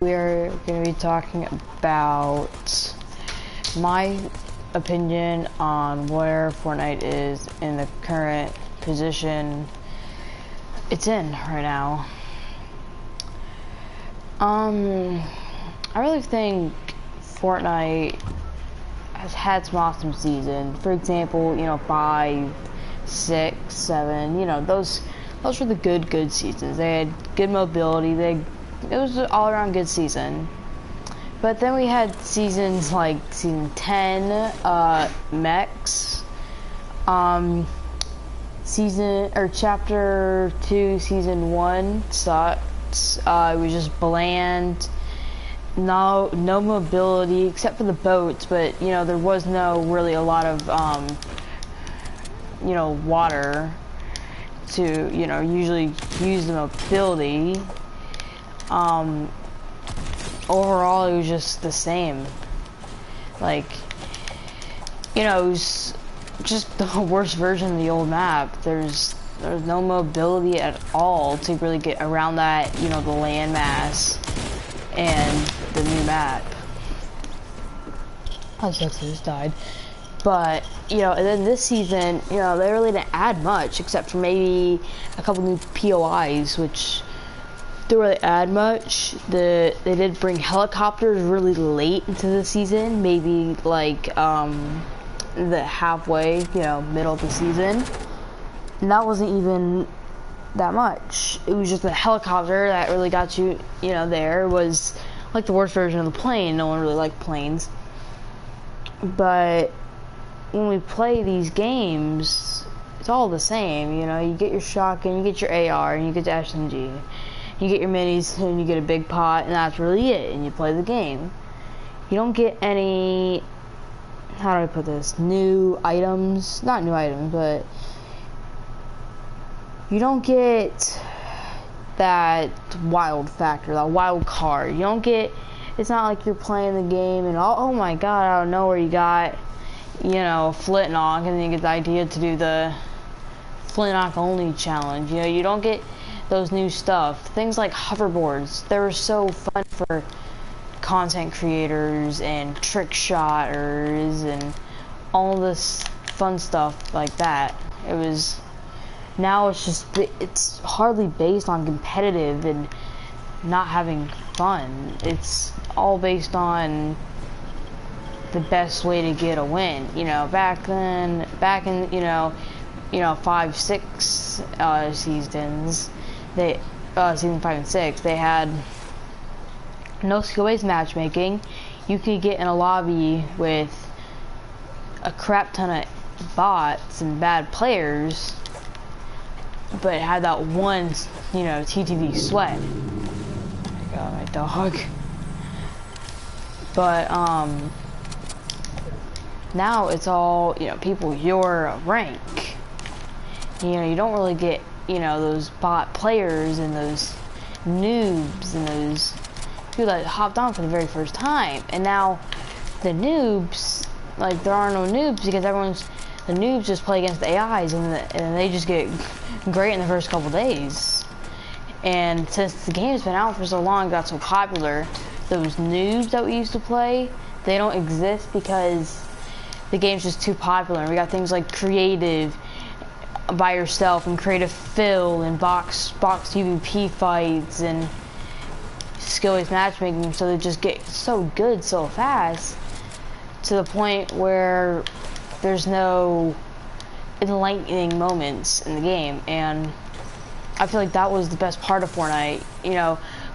We're going to be talking about my opinion on where Fortnite is in the current position it's in right now. I really think Fortnite has had some awesome seasons. For example, 5, 6, 7, those were the good seasons. They had good mobility, it was an all-around good season. But then we had seasons like season 10, Mechs, chapter 2, season 1 sucked. It was just bland. No mobility except for the boats, but there was no really a lot of water to usually use the mobility. Overall it was just the same, it was just the worst version of the old map. There's no mobility at all to really get around that, the landmass and the new map. Oh, Sexy just died. But, and then this season, they really didn't add much, except for maybe a couple new POIs, which didn't really add much. They did bring helicopters really late into the season, maybe like, the halfway, middle of the season. And that wasn't even that much. It was just a helicopter that really got you, there. It was like the worst version of the plane. No one really liked planes. But when we play these games, it's all the same. You get your shotgun, you get your AR, and you get the SMG. You get your minis, and you get a big pot, and that's really it. And you play the game. You don't get any, how do I put this, new items. Not new items, but you don't get that wild factor, that wild card. You don't get, it's not like you're playing the game and oh my god, out of nowhere you got, Flintlock, and then you get the idea to do the Flintlock only challenge. You don't get those new stuff. Things like hoverboards, they were so fun for content creators and trick shotters and all this fun stuff like that. Now it's hardly based on competitive and not having fun. It's all based on the best way to get a win. Back in 5, 6 seasons, season 5 and 6, they had no skill-based matchmaking. You could get in a lobby with a crap ton of bots and bad players, but it had that one, TTV sweat. Oh my god, my dog. But, now it's all, people your rank. You don't really get, those bot players and those noobs and those people that hopped on for the very first time. And now the noobs, there are no noobs because the noobs just play against the AIs and they just get great in the first couple days. And since the game's been out for so long, got so popular, those noobs that we used to play, they don't exist because the game's just too popular. We got things like creative by yourself and creative fill and box PvP fights and skill-based matchmaking, so they just get so good so fast to the point where there's no enlightening moments in the game. And I feel like that was the best part of Fortnite.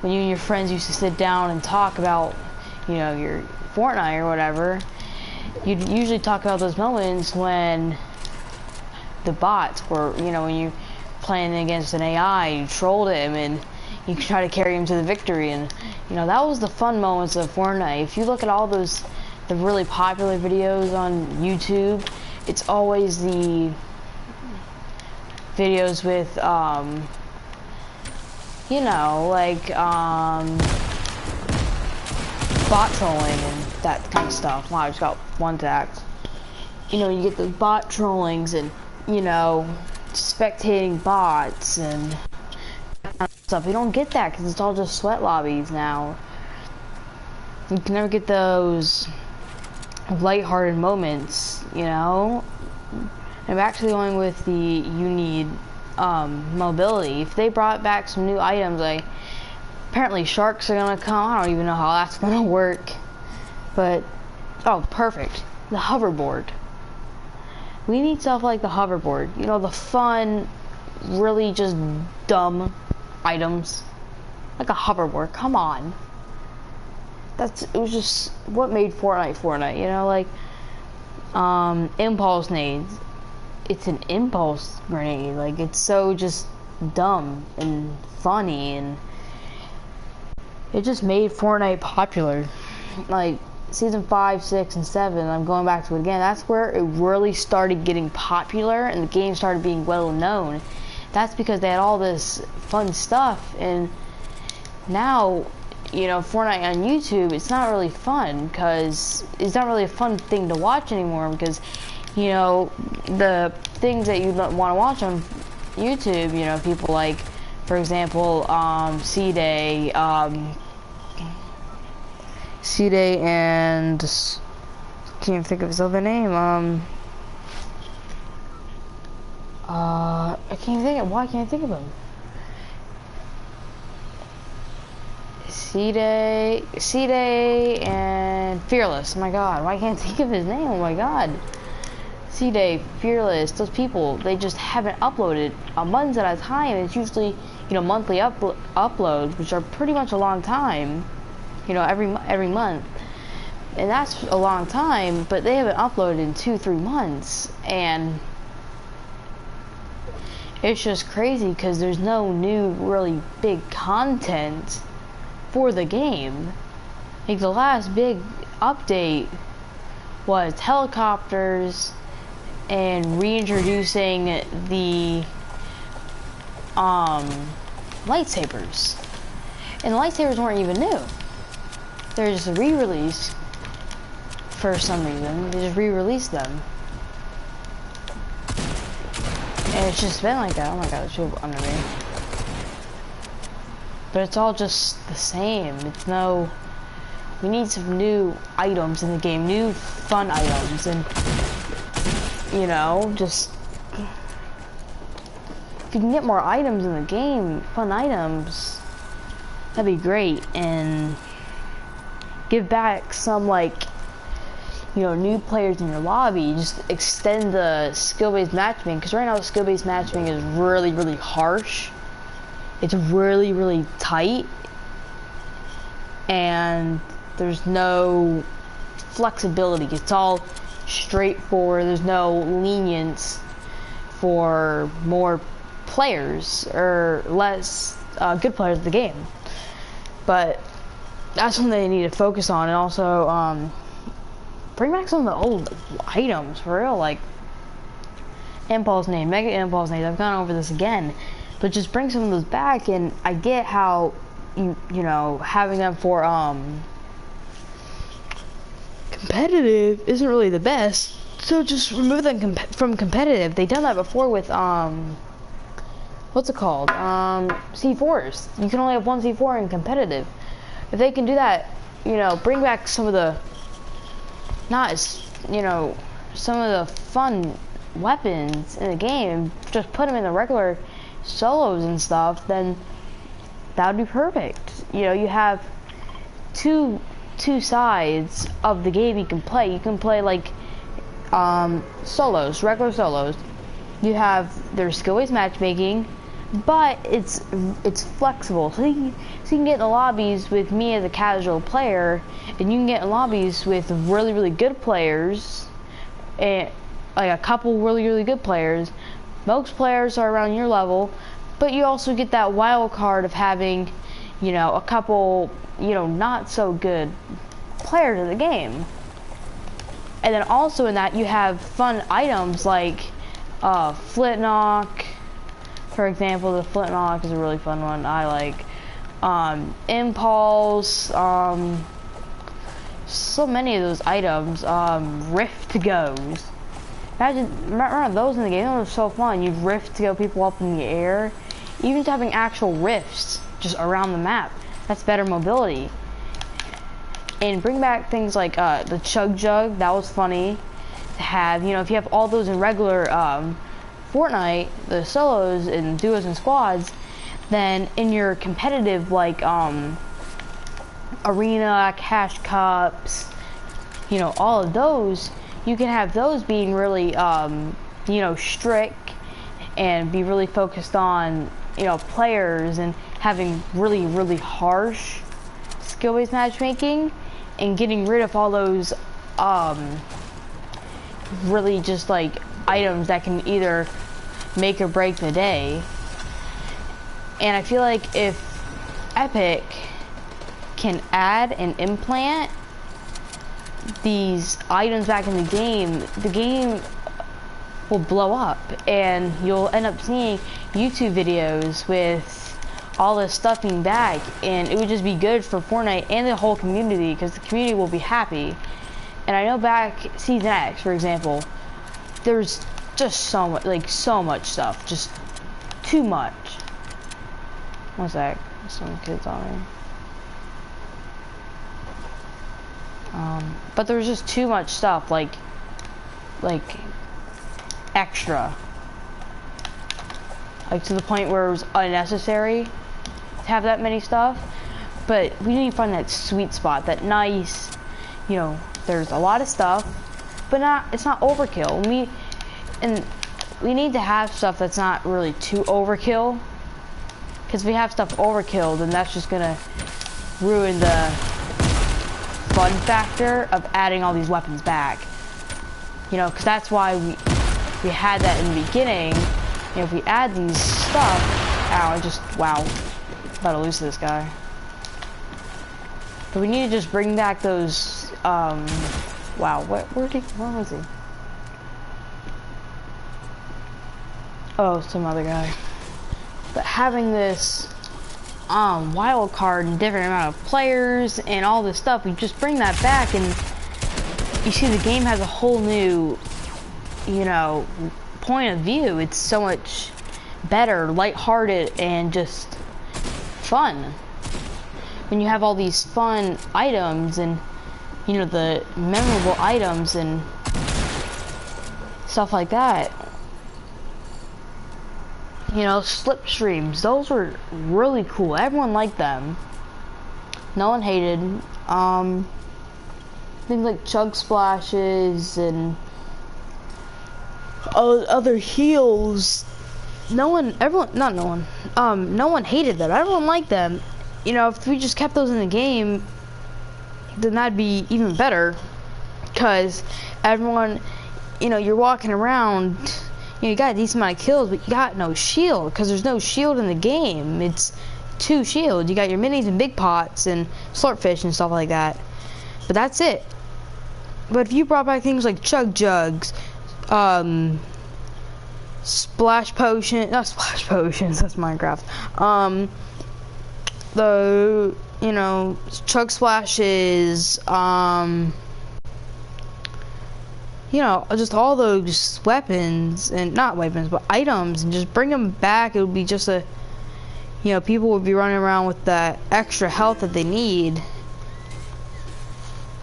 When you and your friends used to sit down and talk about, your Fortnite or whatever, you'd usually talk about those moments when the bots were, when you playing against an AI, you trolled him and you try to carry him to the victory. And, that was the fun moments of Fortnite. If you look at all the really popular videos on YouTube, it's always the videos with, bot trolling and that kind of stuff. Wow, I just got one tag. You get the bot trollings and, spectating bots and that kind of stuff. You don't get that because it's all just sweat lobbies now. You can never get those lighthearted moments, you know? I'm actually going with the you need mobility. If they brought back some new items, like apparently sharks are gonna come. I don't even know how that's gonna work. But oh, perfect. The hoverboard. We need stuff like the hoverboard. You know, the fun, really just dumb items. Like a hoverboard. Come on. It was just what made Fortnite, you know, like impulse nades. It's an impulse grenade. Like, it's so just dumb and funny, and it just made Fortnite popular. Like season 5, 6, and 7, I'm going back to it again. That's where it really started getting popular and the game started being well known. That's because they had all this fun stuff, and now, you know, Fortnite on YouTube, it's not really fun because it's not really a fun thing to watch anymore, because, you know, the things that you want to watch on YouTube, you know, people like, for example, C-Day and can't think of his other name. I can't think of, why can't I think of him? C-Day and Fearless. Oh my god, why can't I think of his name? Oh my god. C-Day, Fearless, those people, they just haven't uploaded a month at a time. It's usually, you know, monthly uploads, which are pretty much a long time. You know, every month. And that's a long time, but they haven't uploaded in 2-3 months. And it's just crazy because there's no new really big content for the game. Like the last big update was helicopters and reintroducing the lightsabers. And the lightsabers weren't even new. They're just a re-release for some reason. They just re-released them. And it's just been like that. Oh my god, it's so unnerving. But it's all just the same. It's no... We need some new items in the game. New fun items. And, you know, just... If you can get more items in the game, fun items, that'd be great. And give back some, like, you know, new players in your lobby. Just extend the skill-based matchmaking. Because right now the skill-based matchmaking is really, really harsh. It's really, really tight, and there's no flexibility. It's all straightforward. There's no lenience for more players or less good players of the game. But that's something they need to focus on, and also bring back some of the old items for real, like impulse nade, mega impulse nade. I've gone over this again. But just bring some of those back, and I get how, you know, having them for, competitive isn't really the best. So just remove them from competitive. They've done that before with, what's it called? C4s. You can only have one C4 in competitive. If they can do that, you know, bring back some of the, not as, you know, some of the fun weapons in the game, just put them in the regular solos and stuff, then that would be perfect. You know, you have two sides of the game you can play. You can play like solos, regular solos. You have their skill-based matchmaking, but it's flexible. So you can get in the lobbies with me as a casual player, and you can get in lobbies with really, really good players, and like a couple really, really good players. Most players are around your level, but you also get that wild card of having, you know, a couple, you know, not so good players in the game. And then also in that you have fun items like Flintlock, for example. The Flintlock is a really fun one. I like Impulse, so many of those items. Rift goes. Imagine, remember those in the game? Those were so fun. You'd rift to go people up in the air. Even having actual rifts just around the map. That's better mobility. and bring back things like the Chug Jug. That was funny to have. You know, if you have all those in regular Fortnite, the solos and duos and squads, then in your competitive like arena, cash cups, you know, all of those, you can have those being really you know, strict and be really focused on, you know, players and having really harsh skill-based matchmaking, and getting rid of all those really just like items that can either make or break the day. And I feel like if Epic can add and implant these items back in the game will blow up, and you'll end up seeing YouTube videos with all this stuff being back, and it would just be good for Fortnite and the whole community, because the community will be happy. And I know back Season X, for example, there's just so much, like so much stuff, just too much. One sec, some kids on me. But there was just too much stuff, like extra, like to the point where it was unnecessary to have that many stuff. But we need to find that sweet spot, that nice, you know, there's a lot of stuff, but it's not overkill. We need to have stuff that's not really too overkill, because if we have stuff overkill, then that's just gonna ruin the fun factor of adding all these weapons back. You know, because that's why we had that in the beginning. You know, if we add these stuff, wow, about to lose this guy. But we need to just bring back those, wow, where was he? Oh, some other guy. But having this wild card and different amount of players and all this stuff, we just bring that back, and you see the game has a whole new, you know, point of view. It's so much better, lighthearted, and just fun. When you have all these fun items and, you know, the memorable items and stuff like that. You know, slipstreams, those were really cool. Everyone liked them. No one hated. Things like chug splashes and other heals. No one hated them. Everyone liked them. You know, if we just kept those in the game, then that'd be even better. Because everyone, you know, you're walking around, you got a decent amount of kills, but you got no shield, because there's no shield in the game. It's 2 shields. You got your minis and big pots and slurpfish and stuff like that. But that's it. But if you brought back things like chug jugs, splash potion, not splash potions, that's Minecraft. The, you know, chug splashes, you know, just all those weapons, and not weapons, but items, and just bring them back. It would be just a, you know, people would be running around with that extra health that they need,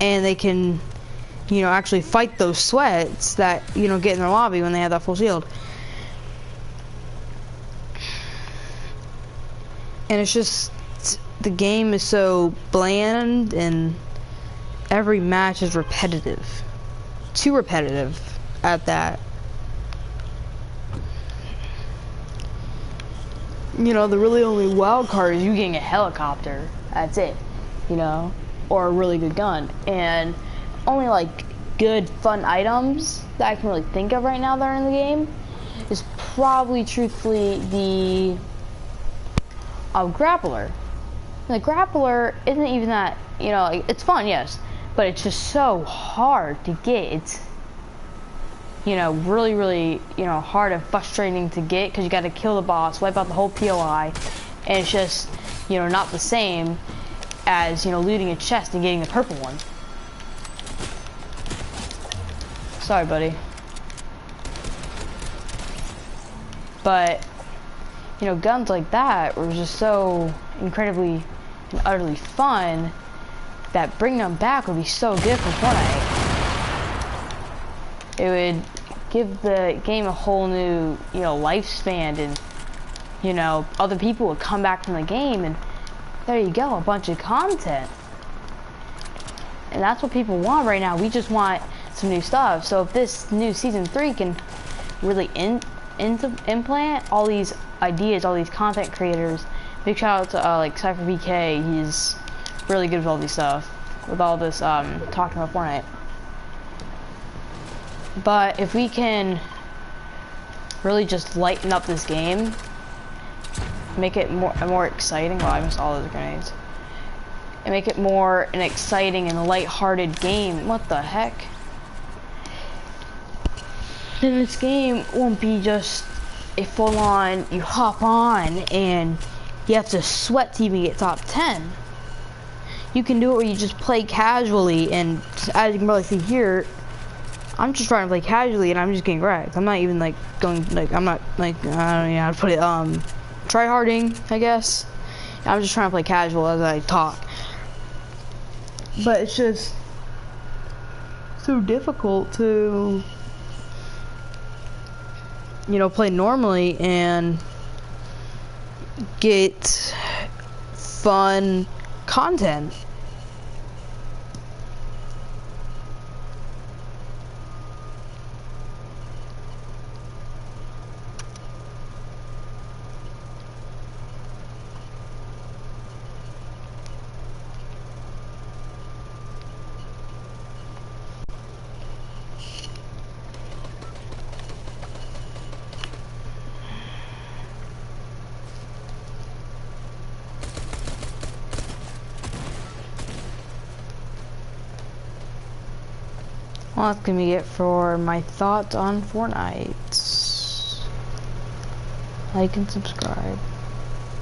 and they can, you know, actually fight those sweats that, you know, get in their lobby when they have that full shield. And it's just, the game is so bland, and every match is repetitive. Too repetitive at that. You know, the really only wild card is you getting a helicopter. That's it. You know, or a really good gun. And only like good fun items that I can really think of right now that are in the game is probably truthfully the grappler. The grappler isn't even that, you know, like, it's fun, yes, but it's just so hard to get. It's, you know, really, you know, hard and frustrating to get, because you got to kill the boss, wipe out the whole POI, and it's just, you know, not the same as, you know, looting a chest and getting the purple one. Sorry, buddy. But, you know, guns like that were just so incredibly and utterly fun that bringing them back would be so good for Fortnite. It would give the game a whole new, you know, lifespan, and you know, other people would come back from the game, and there you go, a bunch of content. And that's what people want right now. We just want some new stuff. So if this new season 3 can really implant all these ideas, all these content creators. Big shout out to like Cypher BK. He's really good with all these stuff, with all this talking about Fortnite. But if we can really just lighten up this game, make it more exciting. Well, I missed all those grenades. And make it more an exciting and light-hearted game. What the heck? Then this game won't be just a full-on, you hop on and you have to sweat to even get top 10. You can do it where you just play casually, and as you can probably see here, I'm just trying to play casually and I'm just getting wrecked. I'm not even like going, like, I'm not like, I don't know how to put it, try-harding, I guess. I'm just trying to play casual as I talk. But it's just so difficult to, you know, play normally and get fun content. Well, that's gonna be it for my thoughts on Fortnite. Like and subscribe.